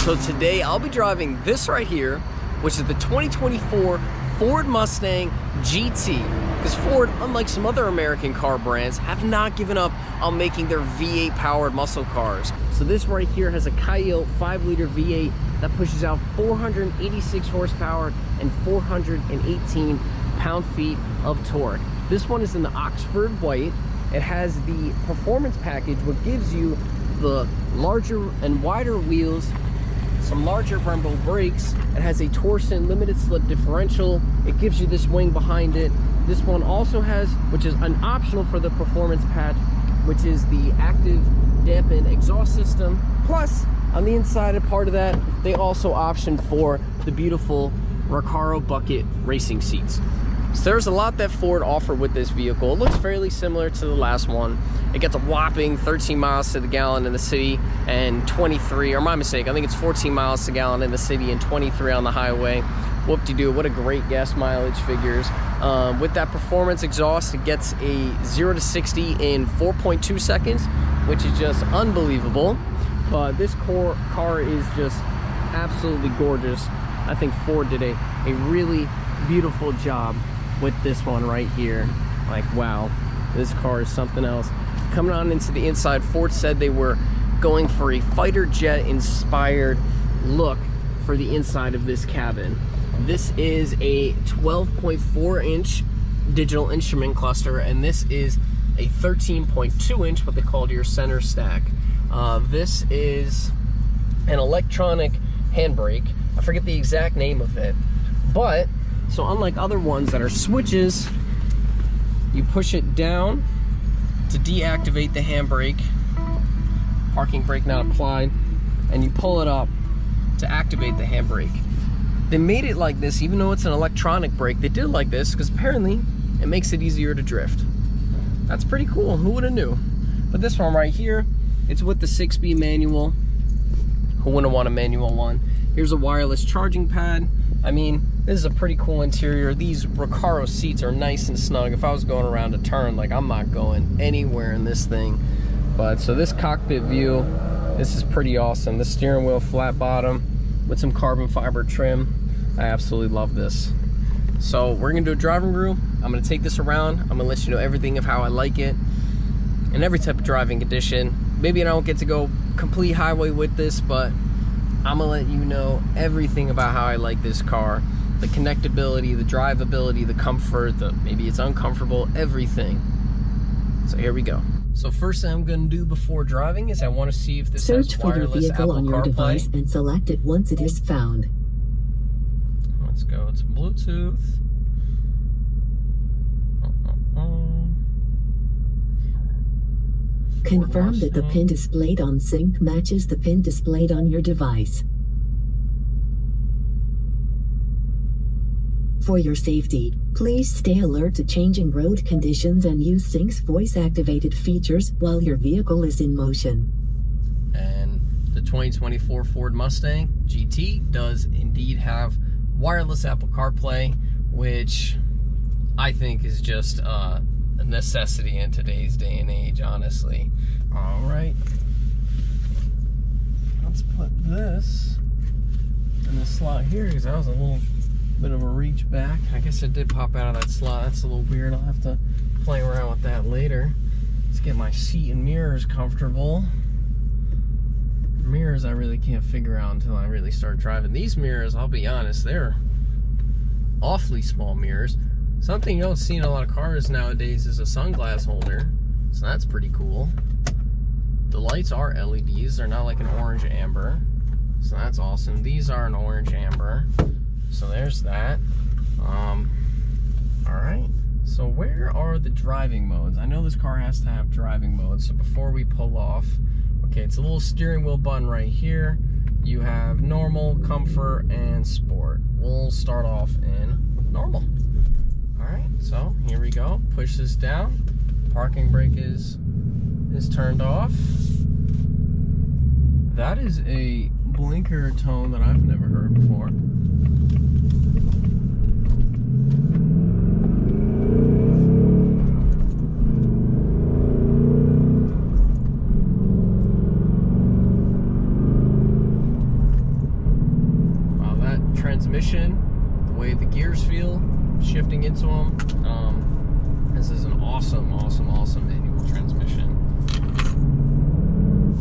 So today I'll be driving this right here, which is the 2024 Ford Mustang GT. Because Ford, unlike some other American car brands, have not given up on making their V8 powered muscle cars. So this right here has a Coyote 5-liter V8 that pushes out 486 horsepower and 418 pound-feet of torque. This one is in the Oxford white. It has the performance package, what gives you the larger and wider wheels, some larger Brembo brakes. It has a Torsen limited slip differential. It gives you this wing behind it. This one also has, which is an optional for the performance patch, which is the active dampen exhaust system. Plus, on the inside of part of that, they also option for the beautiful Recaro bucket racing seats. So there's a lot that Ford offered with this vehicle. It looks fairly similar to the last one. It gets a whopping 13 miles to the gallon in the city and 23, or my mistake, I think it's 14 miles to the gallon in the city and 23 on the highway. Whoop-de-doo, what a great gas mileage figures. With that performance exhaust, it gets a 0 to 60 in 4.2 seconds, which is just unbelievable. But this car is just absolutely gorgeous. I think Ford did a really beautiful job with this one right here. Like, wow, this car is something else. Coming on into the inside, Ford said they were going for a fighter jet inspired look for the inside of this cabin. This is a 12.4 inch digital instrument cluster, and this is a 13.2 inch, what they called your center stack. This is an electronic handbrake. I forget the exact name of it, but so unlike other ones that are switches, you push it down to deactivate the handbrake, parking brake not applied, and you pull it up to activate the handbrake. They made it like this, even though it's an electronic brake. They did it like this because apparently it makes it easier to drift. That's pretty cool. Who would have knew? But this one right here, it's with the 6-speed manual. Who wouldn't want a manual one? Here's a wireless charging pad. I mean, this is a pretty cool interior. These Recaro seats are nice and snug. If I was going around a turn, like, I'm not going anywhere in this thing. But so this cockpit view, this is pretty awesome. The steering wheel flat bottom with some carbon fiber trim. I absolutely love this. So we're gonna do a driving review. I'm gonna take this around. I'm gonna let you know everything of how I like it in every type of driving condition. Maybe I don't get to go complete highway with this, but I'm gonna let you know everything about how I like this car. The connectability, the drivability, the comfort, maybe it's uncomfortable, everything. So here we go. So first thing I'm gonna do before driving is I wanna see if this has wireless Apple CarPlay. Search for the vehicle on your device and select it once it is found. Let's go, it's Bluetooth. Confirm that the pin displayed on sync matches the pin displayed on your device. For your safety, please stay alert to changing road conditions and use Sync's voice-activated features while your vehicle is in motion. And the 2024 Ford Mustang GT does indeed have wireless Apple CarPlay, which I think is just a necessity in today's day and age, honestly. All right, let's put this in the slot here because that was a little bit of a reach back. I guess it did pop out of that slot. That's a little weird. I'll have to play around with that later. Let's get my seat and mirrors comfortable. Mirrors I really can't figure out until I really start driving. These mirrors, I'll be honest, they're awfully small mirrors. Something you don't see in a lot of cars nowadays is a sunglass holder, so that's pretty cool. The lights are LEDs, they're not like an orange amber, so that's awesome. These are an orange amber, so there's that. Alright, so where are the driving modes? I know this car has to have driving modes, so before we pull off, okay, it's a little steering wheel button right here. You have normal, comfort, and sport. We'll start off in normal. Alright, so here we go. Push this down. Parking brake is turned off. That is a blinker tone that I've never heard before. transmission, the way the gears feel, shifting into them. This is an awesome manual transmission.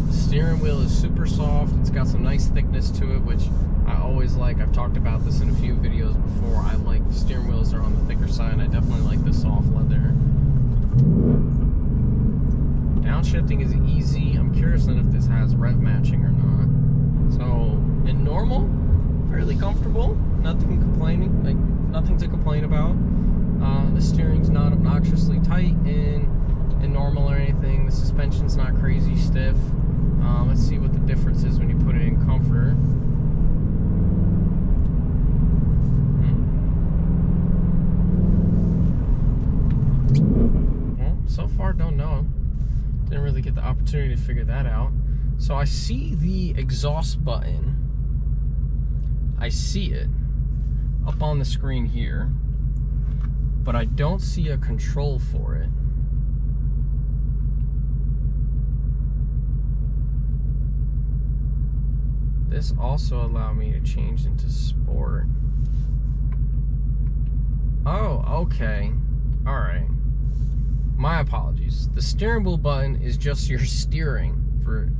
The steering wheel is super soft. It's got some nice thickness to it, which I always like. I've talked about this in a few videos before. I like steering wheels that are on the thicker side, and I definitely like the soft leather. Downshifting is easy. I'm curious then if this has rev matching or not. So in normal, fairly comfortable. Nothing to complain about. The steering's not obnoxiously tight in normal or anything. The suspension's not crazy stiff. Let's see what the difference is when you put it in comfort. Well, so far don't know. Didn't really get the opportunity to figure that out. So I see the exhaust button. I see it up on the screen here, but I don't see a control for it. This also allowed me to change into sport. Oh, okay. All right. My apologies. The steering wheel button is just your steering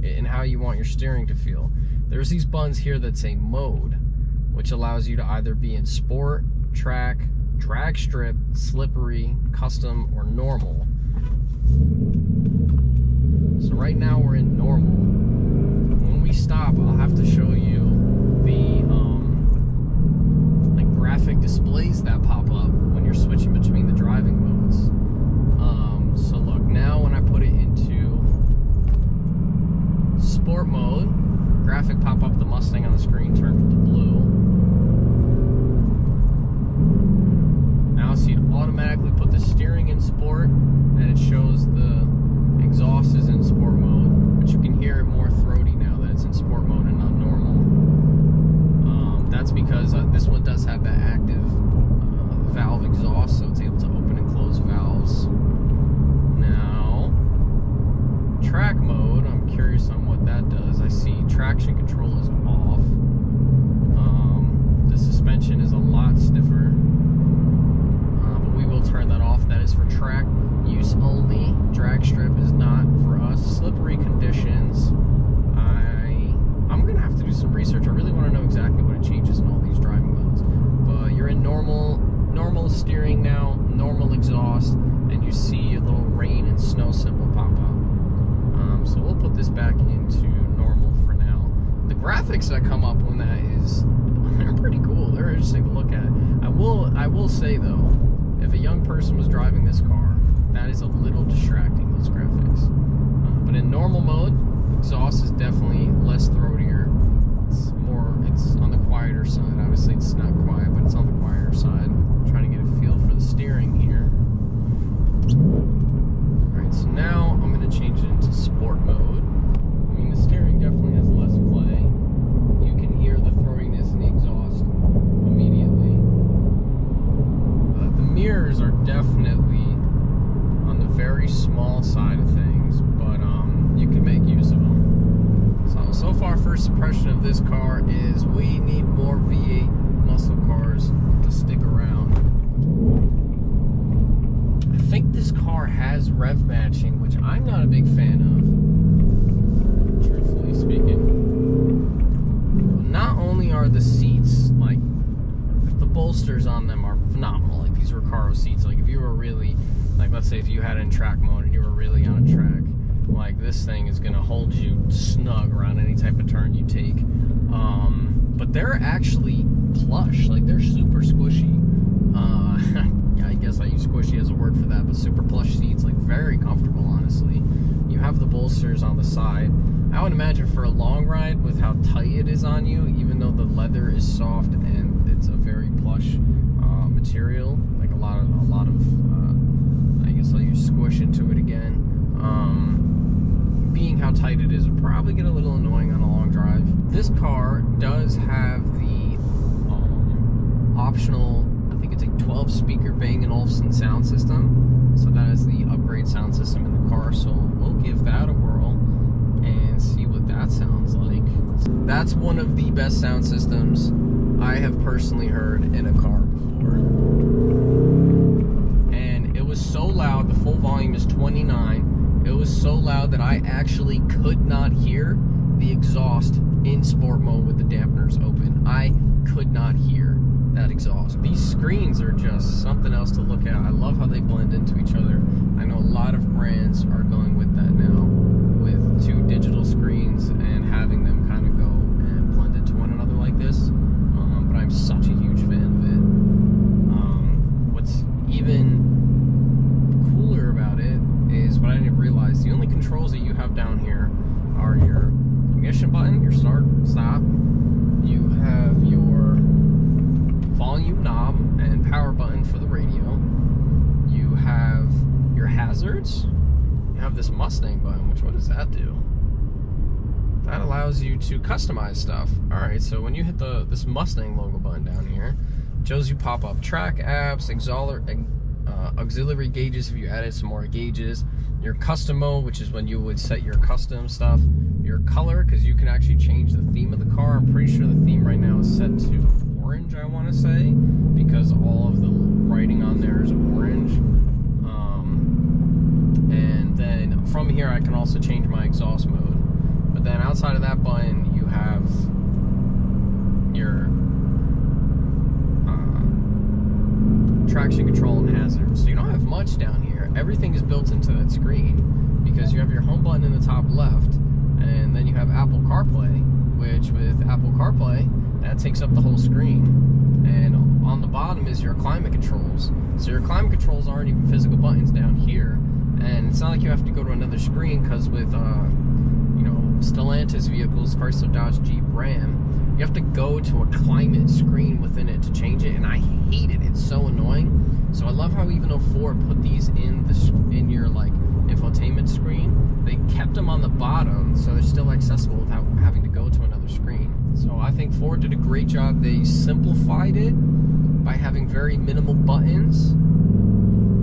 and how you want your steering to feel. There's these buttons here that say mode, which allows you to either be in sport, track, drag strip, slippery, custom, or normal. So right now we're in normal. When we stop, I'll have to show you the like graphic displays that pop up when you're switching between the driving modes. So look, now when I put it into sport mode, graphic pop up, the Mustang on the screen turned to blue. Now see, it automatically put the steering in sport, and it shows the exhaust is in sport mode, but you can hear it more throaty now that it's in sport mode and not normal. That's because this one does have that active valve exhaust, so it's able to open and close valves. Now, track mode, I'm curious on what that does. I see traction control is off. The suspension is a lot stiffer, but we will turn that off. That is for track use only. Drag strip is not for us. Slippery conditions. I'm gonna have to do some research. I really want to know exactly what it changes in all these driving modes. But you're in normal steering now, normal exhaust, and you see a little rain and snow symbol pop up. So we'll put this back into normal for now. The graphics that come up when that they're pretty cool. They're interesting to look at. I will say though, if a young person was driving this car, that is a little distracting, those graphics. But in normal mode, exhaust is definitely less throatier. It's on the quieter side. Obviously it's not quiet, but it's on the quieter side. I'm trying to get a feel for the steering here. Alright, so now I'm going to change it into sport mode. I mean, the steering definitely has less play. You can hear the throatiness in the exhaust immediately. The mirrors are definitely on the very small side of things, but you can make use of them. So far, first impression of this car is we need more V8 muscle cars to stick around. I think this car has rev matching, which I'm not a big fan of, truthfully speaking. Not only are the seats, like, the bolsters on them are phenomenal. Like, these Recaro seats, like, if you were really, like, let's say if you had it in track mode and you were really on a track, like, this thing is gonna hold you snug around any type of turn you take. But they're actually plush, like, they're super squishy. Yeah, I guess I use squishy as a word for that, but super plush seats, like, very comfortable, honestly. You have the bolsters on the side. I would imagine for a long ride, with how tight it is on you, even though the leather is soft and it's a very plush material, like a lot of I guess I'll use squish into it again. Being how tight it is would probably get a little annoying on a long drive. This car does have the optional, I think it's a 12 speaker Bang & Olufsen sound system. So that is the upgrade sound system in the car. So we'll give that a whirl and see what that sounds like. That's one of the best sound systems I have personally heard in a car before. And it was so loud, the full volume is 29. It was so loud that I actually could not hear the exhaust in sport mode with the dampeners open. I could not hear that exhaust. These screens are just something else to look at. I love how they blend into each other. I know a lot of brands are going with that now, with 2 digital screens and having them kind of go and blend into one another like this. But I'm such a huge fan of it. What's even cooler about it is what I didn't realize. The only controls that you have down here are your ignition button, your start, stop. You have your volume knob and power button for the radio. You have your hazards. You have this Mustang button, which what does that do? That allows you to customize stuff. Alright, so when you hit this Mustang logo button down here, it shows you pop-up track apps, auxiliary gauges if you added some more gauges, your custom mode, which is when you would set your custom stuff, your color, because you can actually change the theme of the car. I'm pretty sure the theme right now is set to orange, I want to say, because all of the writing on there is orange. And then from here I can also change my exhaust mode. But then outside of that button you have your traction control and hazards. So you don't have much down here. Everything is built into that screen because you have your home button in the top left, and then you have Apple CarPlay, which with Apple CarPlay, that takes up the whole screen. And on the bottom is your climate controls. So your climate controls aren't even physical buttons down here. And it's not like you have to go to another screen, because with Stellantis vehicles, Chrysler, Dodge, Jeep, Ram, you have to go to a climate screen within it to change it, and I hate it. It's so annoying. So I love how even though Ford put these in your like infotainment screen, they kept them on the bottom so they're still accessible without having to go to another screen. So I think Ford did a great job. They simplified it by having very minimal buttons,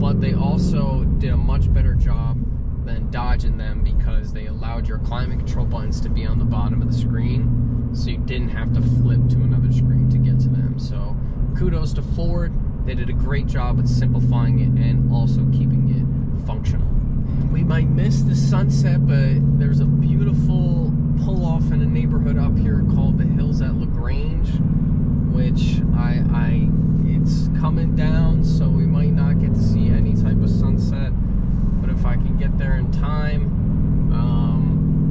but they also did a much better job than Dodge in them, because they allowed your climate control buttons to be on the bottom of the screen, so you didn't have to flip to another screen to get to them. So kudos to Ford. They did a great job at simplifying it and also keeping it functional. We might miss the sunset, but there's a beautiful pull-off in a neighborhood up here called the Hills at LaGrange, which it's coming down, so we might not get to see any type of sunset. But if I can get there in time,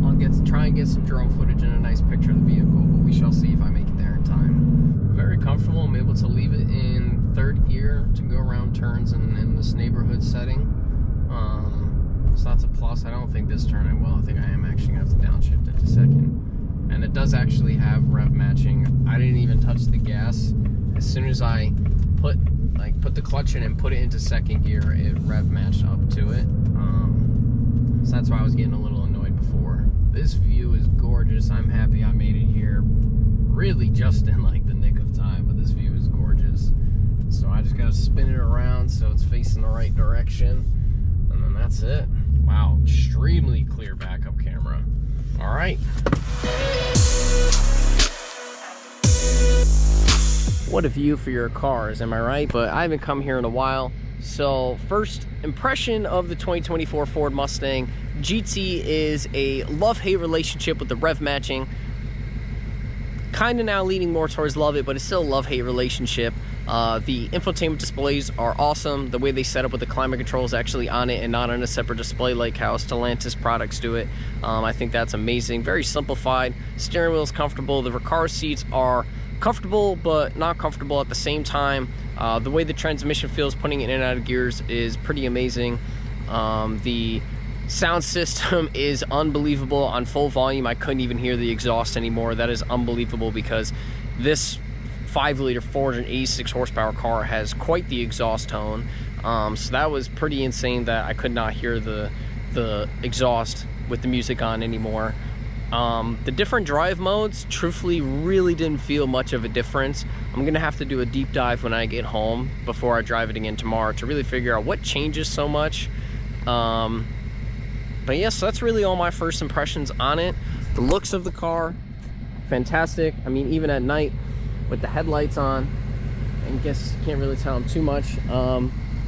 I'll try and get some drone footage and a nice picture of the vehicle, but we shall see if I make it there in time. Very comfortable. I'm able to leave it in third gear to go around turns in this neighborhood setting. So that's a plus. I don't think this turn I will. I think I am actually going to have to downshift it to second. And it does actually have rev matching. I didn't even touch the gas. As soon as I put the clutch in and put it into second gear, it rev matched up to it. So that's why I was getting a little annoyed before. This view is gorgeous. I'm happy I made it here really just in like the nick of time, but this view is gorgeous. So I just gotta spin it around so it's facing the right direction, and then that's it. Wow, extremely clear backup camera. All right. What a view for your cars, am I right? But I haven't come here in a while. So first impression of the 2024 Ford Mustang GT is a love-hate relationship with the rev matching. Kind of now leaning more towards love it, but it's still a love-hate relationship. The infotainment displays are awesome. The way they set up with the climate controls actually on it and not on a separate display like how Stellantis products do it. I think that's amazing. Very simplified. Steering wheel is comfortable. The car seats are comfortable but not comfortable at the same time. The way the transmission feels putting it in and out of gears is pretty amazing. The sound system is unbelievable. On full volume I couldn't even hear the exhaust anymore. That is unbelievable, because this 5-liter 486 horsepower car has quite the exhaust tone. So that was pretty insane that I could not hear the exhaust with the music on anymore. The different drive modes, truthfully, really didn't feel much of a difference. I'm gonna have to do a deep dive when I get home before I drive it again tomorrow to really figure out what changes so much. But yes, so that's really all my first impressions on it. The looks of the car, fantastic. I mean, even at night, with the headlights on. I guess can't really tell them too much.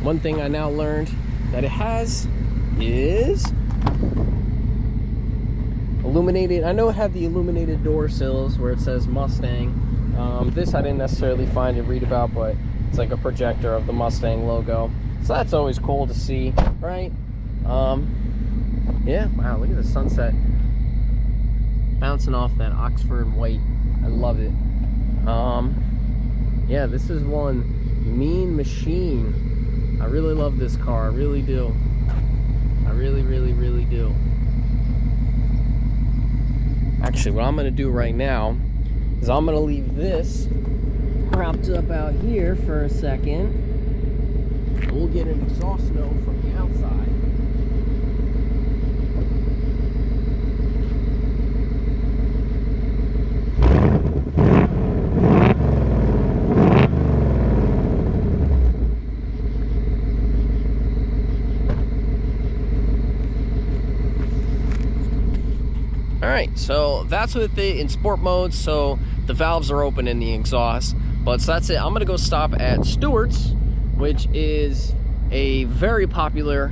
One thing I now learned that it has is illuminated. I know it had the illuminated door sills where it says Mustang. This I didn't necessarily find and read about, but it's like a projector of the Mustang logo. So that's always cool to see, right? Yeah, wow, look at the sunset. Bouncing off that Oxford white. I love it. Yeah, this is one mean machine. I really love this car, I really do. I really do. Actually, what I'm gonna do right now is I'm gonna leave this propped up out here for a second. We'll get an exhaust note from the outside. Alright, so that's with it in sport mode, so the valves are open in the exhaust. But so that's it. I'm gonna go stop at Stewart's, which is a very popular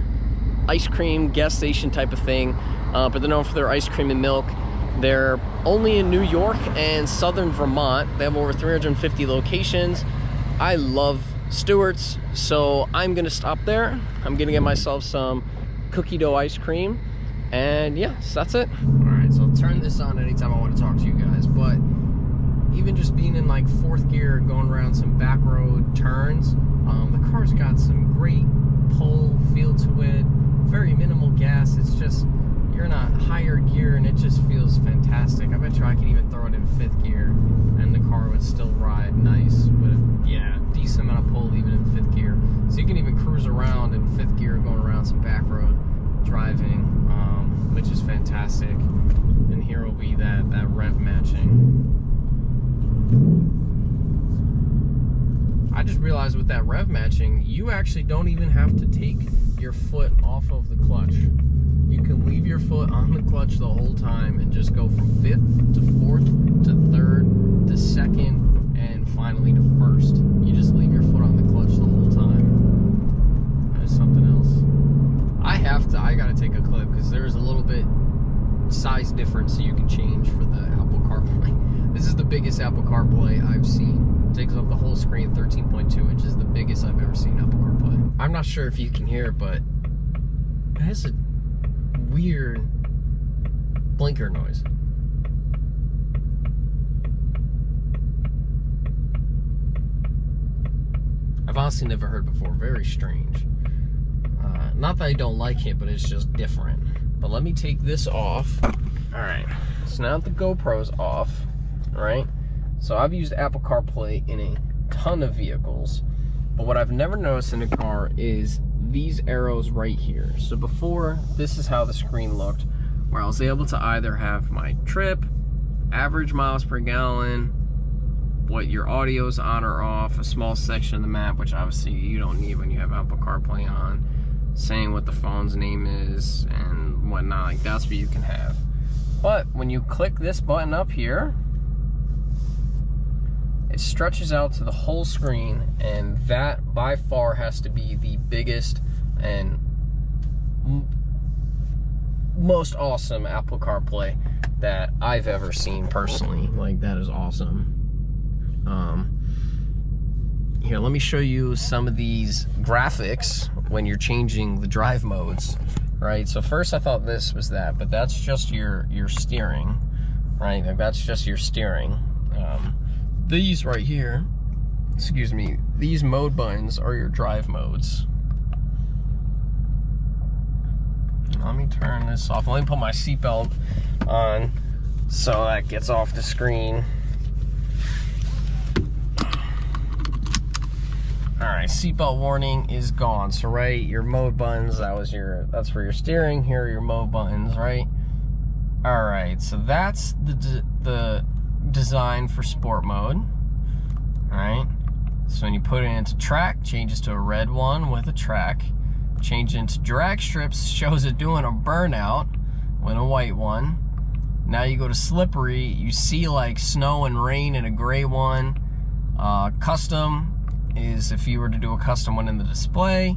ice cream gas station type of thing, but they're known for their ice cream and milk. They're only in New York and southern Vermont. They have over 350 locations. I love Stewart's, so I'm gonna stop there. I'm gonna get myself some cookie dough ice cream, and yeah, so that's it. All right, so I'll turn this on anytime I want to talk to you guys, but even just being in like fourth gear, going around some back road turns, the car's got some great pull feel to it, very minimal gas. It's just, you're in a higher gear and it just feels fantastic. I bet you I could even throw it in fifth gear and the car would still ride nice with a, yeah, decent amount of pull even in fifth gear. So you can even cruise around in fifth gear going around some back road driving, which is fantastic. And here will be that rev matching. I just realized with that rev matching, you actually don't even have to take your foot off of the clutch. You can leave your foot on the clutch the whole time and just go from fifth to fourth to third to second and finally to first. You just leave your foot on the clutch the whole time. That is something else. I gotta take a clip because there's a little bit size difference so you can change for the Apple CarPlay. This is the biggest Apple CarPlay I've seen. It takes up the whole screen, 13.2 inches, the biggest I've ever seen Apple CarPlay. I'm not sure if you can hear it, but it has a weird blinker noise. I've honestly never heard before. Very strange. Not that I don't like it, but it's just different. But let me take this off. Alright, so now that the GoPro's off, right? So I've used Apple CarPlay in a ton of vehicles, but what I've never noticed in a car is these arrows right here. So before, this is how the screen looked, where I was able to either have my trip, average miles per gallon, what your audio's on or off, a small section of the map, which obviously you don't need when you have Apple CarPlay on, saying what the phone's name is and whatnot. Like, that's what you can have. But when you click this button up here, it stretches out to the whole screen, and that by far has to be the biggest and most awesome Apple CarPlay that I've ever seen personally. Like, that is awesome. Here, let me show you some of these graphics when you're changing the drive modes, right? So first I thought this was that, but that's just your steering, right? Like, that's just your steering. These right here, excuse me, these mode buttons are your drive modes. Let me turn this off. Let me put my seatbelt on so that gets off the screen. Alright, seatbelt warning is gone. So right, your mode buttons, that's for your steering. Here are your mode buttons, right? Alright, so that's the design for sport mode. Alright, so when you put it into track, changes to a red one with a track. Change into drag strips, shows it doing a burnout with a white one. Now you go to slippery, you see like snow and rain in a gray one. Custom is if you were to do a custom one in the display.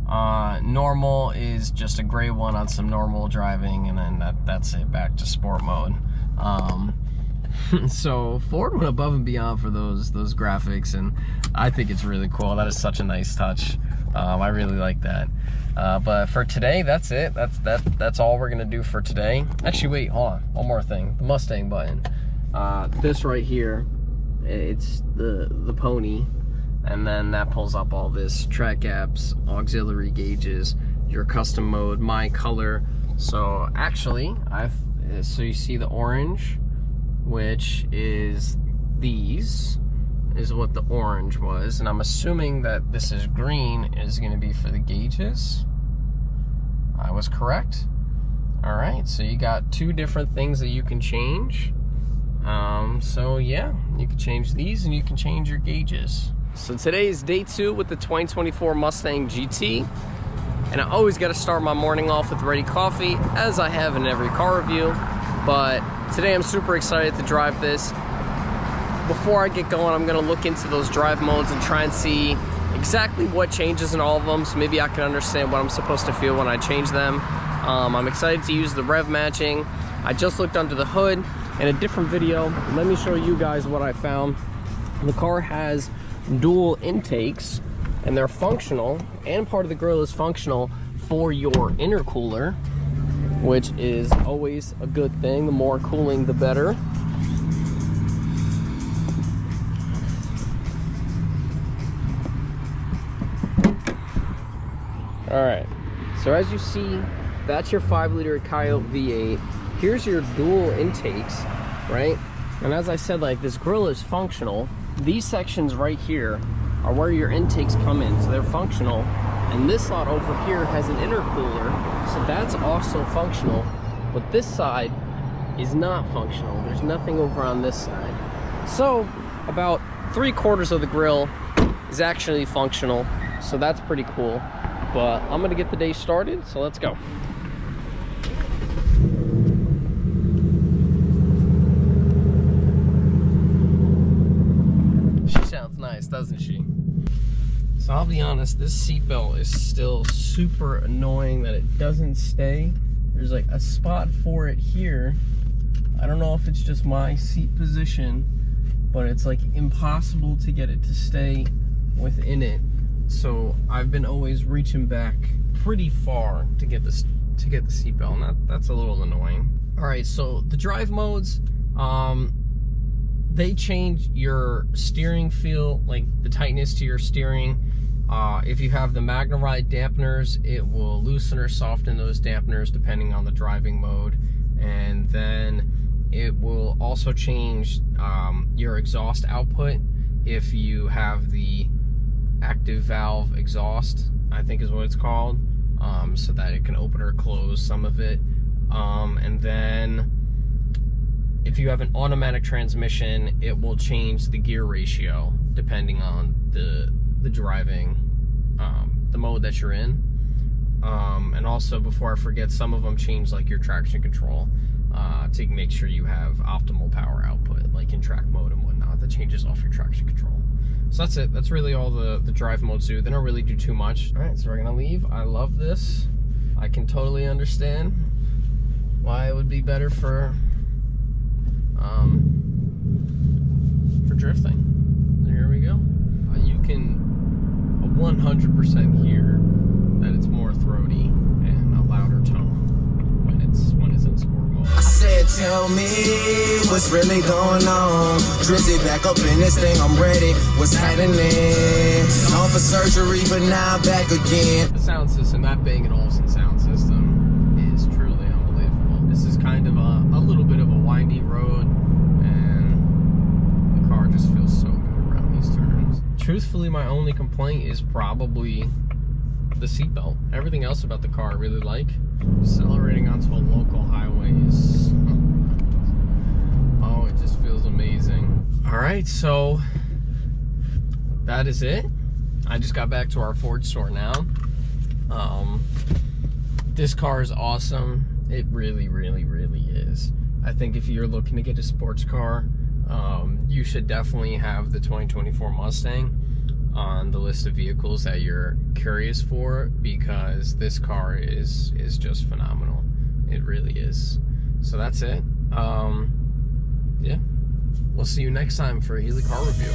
Normal is just a gray one on some normal driving, and then that's it, back to sport mode. So Ford went above and beyond for those graphics, and I think it's really cool. That is such a nice touch. I really like that. But for today, that's it. That's all we're gonna do for today. Actually, wait, hold on. One more thing. The Mustang button. This right here, it's the pony, and then that pulls up all this: track apps, auxiliary gauges, your custom mode, my color. So actually, so you see the orange, which is these, is what the orange was, and I'm assuming that this is green is going to be for the gauges. I was correct. All right, so you got two different things that you can change. So yeah, you can change these and you can change your gauges. So today is day 2 with the 2024 Mustang GT, and I always got to start my morning off with ready coffee, as I have in every car review. But today I'm super excited to drive this. Before I get going, I'm gonna look into those drive modes and try and see exactly what changes in all of them, so maybe I can understand what I'm supposed to feel when I change them. I'm excited to use the rev matching. I just looked under the hood in a different video. Let me show you guys what I found. The car has dual intakes, and they're functional, and part of the grill is functional for your intercooler, which is always a good thing. The more cooling, the better. All right, so as you see, that's your 5-liter Coyote V8. Here's your dual intakes, right? And as I said, like, this grill is functional. These sections right here are where your intakes come in, so they're functional. And this slot over here has an intercooler, so that's also functional. But this side is not functional. There's nothing over on this side. So about 3/4 of the grill is actually functional, so that's pretty cool. But I'm gonna get the day started, so let's go. She sounds nice, doesn't she? So I'll be honest, this seatbelt is still super annoying that it doesn't stay. There's like a spot for it here. I don't know if it's just my seat position, but it's like impossible to get it to stay within it. So I've been always reaching back pretty far to get the seatbelt, and that's a little annoying. All right, so the drive modes, they change your steering feel, like the tightness to your steering. If you have the MagneRide dampeners, it will loosen or soften those dampeners depending on the driving mode. And then it will also change your exhaust output if you have the active valve exhaust, I think is what it's called, so that it can open or close some of it. And then if you have an automatic transmission, it will change the gear ratio depending on the driving, the mode that you're in. And also, before I forget, some of them change like your traction control to make sure you have optimal power output, like in track mode and whatnot. That changes off your traction control. So that's it. That's really all the drive modes do. They don't really do too much. All right, so we're gonna leave. I love this. I can totally understand why it would be better for drifting. Here we go. You can 100% hear that it's more throaty and a louder tone when it's in sport mode. I said, tell me what's really going on. Drizzy back up in this thing, I'm ready. What's happening? On for surgery, but now I'm back again. The sound system, that Bang & Olufsen sound system, is truly unbelievable. This is kind of a little bit of a windy road, and the car just feels so good around these turns. Truthfully, my only complaint is probably the seatbelt. Everything else about the car I really like. Accelerating onto a local highway is, oh, it just feels amazing. All right, so that is it. I just got back to our Ford store now. This car is awesome. It really, really, really is. I think if you're looking to get a sports car, you should definitely have the 2024 Mustang on the list of vehicles that you're curious for, because this car is just phenomenal. It really is. So that's it. Yeah, we'll see you next time for a Healy car review.